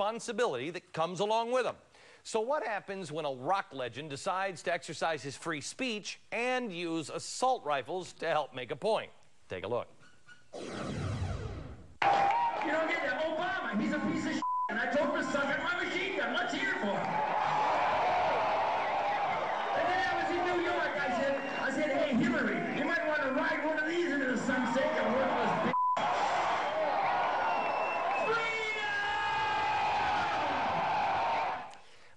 responsibility that comes along with them. So what happens when a rock legend decides to exercise his free speech and use assault rifles to help make a point? Take a look. You don't get that. Obama, he's a piece of shit, and I told him to suck at my machine gun. Let's hear for him. And then I was in New York. I said, hey, Hillary, you might want to ride one of these into the sunset, you worthless bitch.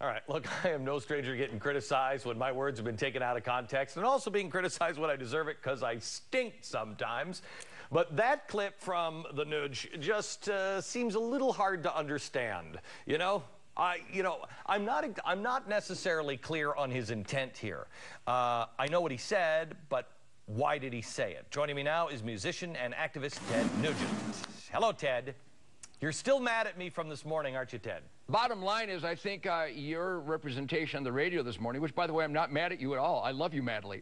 All right, look, I am no stranger to getting criticized when my words have been taken out of context, and also being criticized when I deserve it, because I stink sometimes. But that clip from the Nudge just seems a little hard to understand. You know, I'm not necessarily clear on his intent here. I know what he said, but why did he say it? Joining me now is musician and activist Ted Nugent. Hello, Ted. You're still mad at me from this morning, aren't you, Ted? Bottom line is, I think your representation on the radio this morning, which, by the way, I'm not mad at you at all. I love you madly.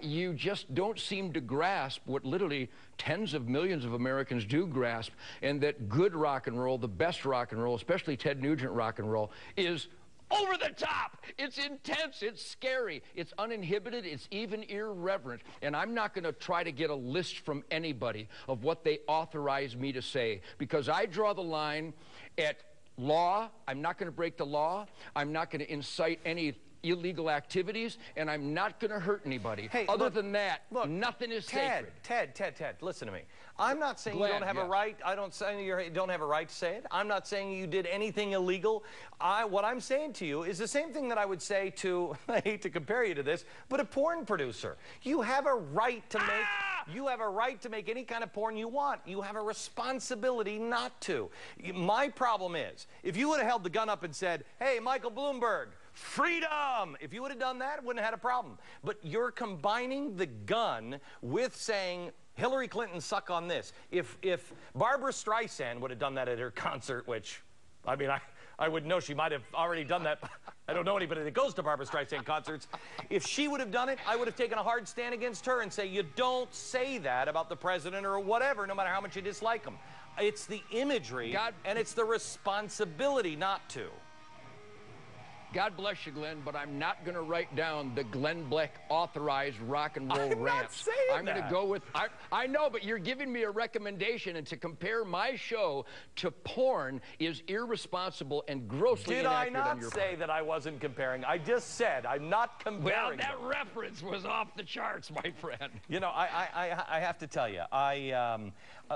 You just don't seem to grasp what literally tens of millions of Americans do grasp, and that good rock and roll, the best rock and roll, especially Ted Nugent rock and roll, is over the top. It's intense. It's scary. It's uninhibited. It's even irreverent. And I'm not going to try to get a list from anybody of what they authorize me to say, because I draw the line at law. I'm not going to break the law. I'm not going to incite any illegal activities, and I'm not going to hurt anybody. Hey, Other than that, nothing is sacred. Ted, listen to me. I'm not saying you don't have a right. I don't say you don't have a right to say it. I'm not saying you did anything illegal. What I'm saying to you is the same thing that I would say to, I hate to compare you to this, but a porn producer. You have a right to make, you have a right to make any kind of porn you want. You have a responsibility not to. My problem is, if you would have held the gun up and said, hey, Michael Bloomberg, freedom! If you would have done that, wouldn't have had a problem. But you're combining the gun with saying, Hillary Clinton, suck on this. If Barbara Streisand would have done that at her concert, which, I mean, I would know she might have already done that. I don't know anybody that goes to Barbara Streisand concerts. If she would have done it, I would have taken a hard stand against her and say, you don't say that about the president or whatever, no matter how much you dislike him. It's the imagery, and it's the responsibility not to. God bless you, Glenn, but I'm not going to write down the Glenn Beck authorized rock and roll rants. I'm going to go with, I know, but you're giving me a recommendation, and to compare my show to porn is irresponsible and grossly inaccurate on your part. Did I not say that I wasn't comparing? I just said I'm not comparing. Well, that reference was off the charts, my friend. You know, I have to tell you,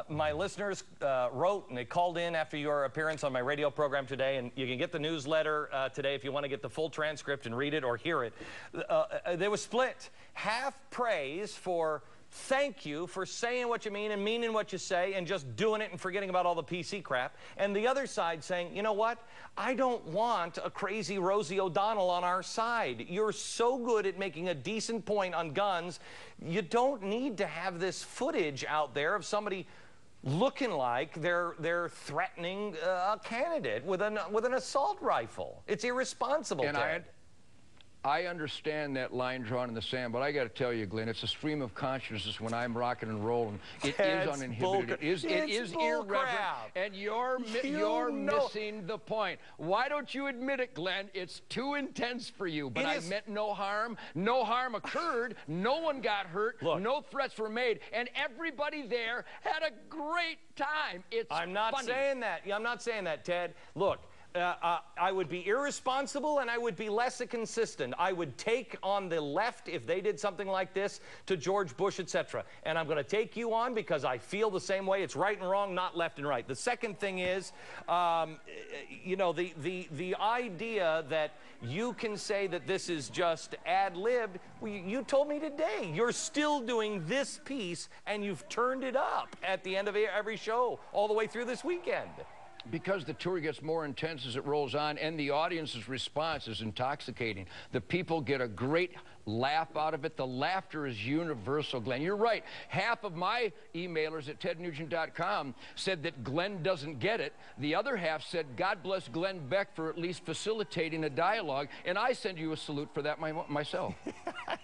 my listeners wrote and they called in after your appearance on my radio program today, and you can get the newsletter today if you want to get the full transcript and read it or hear it. They were split. Half praise for thank you for saying what you mean and meaning what you say and just doing it and forgetting about all the PC crap. And the other side saying, you know what? I don't want a crazy Rosie O'Donnell on our side. You're so good at making a decent point on guns. You don't need to have this footage out there of somebody looking like they're threatening a candidate with an assault rifle. It's irresponsible, Ted. I understand that line drawn in the sand, but I got to tell you, Glenn, it's a stream of consciousness when I'm rocking and rolling. It is uninhibited. It is irreverent, and you're missing the point. Why don't you admit it, Glenn? It's too intense for you. But I meant no harm. No harm occurred. No one got hurt. Look, no threats were made, and everybody there had a great time. It's I'm not saying that. I'm not saying that, Ted. Look. I would be irresponsible and I would be less consistent. I would take on the left if they did something like this to George Bush, etc. And I'm going to take you on because I feel the same way. It's right and wrong, not left and right. The second thing is, you know, the idea that you can say that this is just ad-libbed. Well, you told me today you're still doing this piece and you've turned it up at the end of every show all the way through this weekend. Because the tour gets more intense as it rolls on, and the audience's response is intoxicating. The people get a great laugh out of it. The laughter is universal, Glenn. You're right. Half of my emailers at tednugent.com said that Glenn doesn't get it. The other half said, God bless Glenn Beck for at least facilitating a dialogue, and I send you a salute for that myself.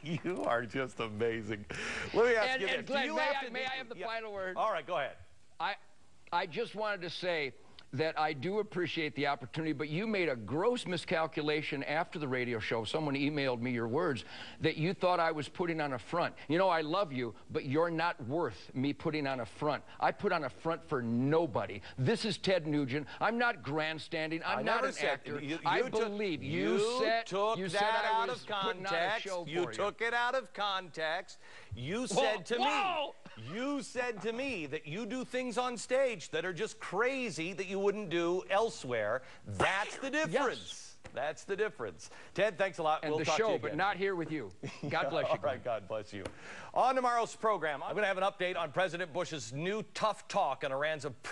You are just amazing. Let me ask you this. Glenn, may I have the final word? All right, go ahead. I just wanted to say that I do appreciate the opportunity, but you made a gross miscalculation after the radio show. Someone emailed me your words that you thought I was putting on a front. You know, I love you, but you're not worth me putting on a front. I put on a front for nobody. This is Ted Nugent. I'm not grandstanding. I'm not an actor. I believe you took that out of context. You took it out of context. You said to me, you said to me that you do things on stage that are just crazy that you wouldn't do elsewhere. That's the difference. Yes. That's the difference. Ted, thanks a lot. And we'll the talk show, to you again. but not here with you. God bless you. All right, God bless you. On tomorrow's program, I'm going to have an update on President Bush's new tough talk on Iran's oppressive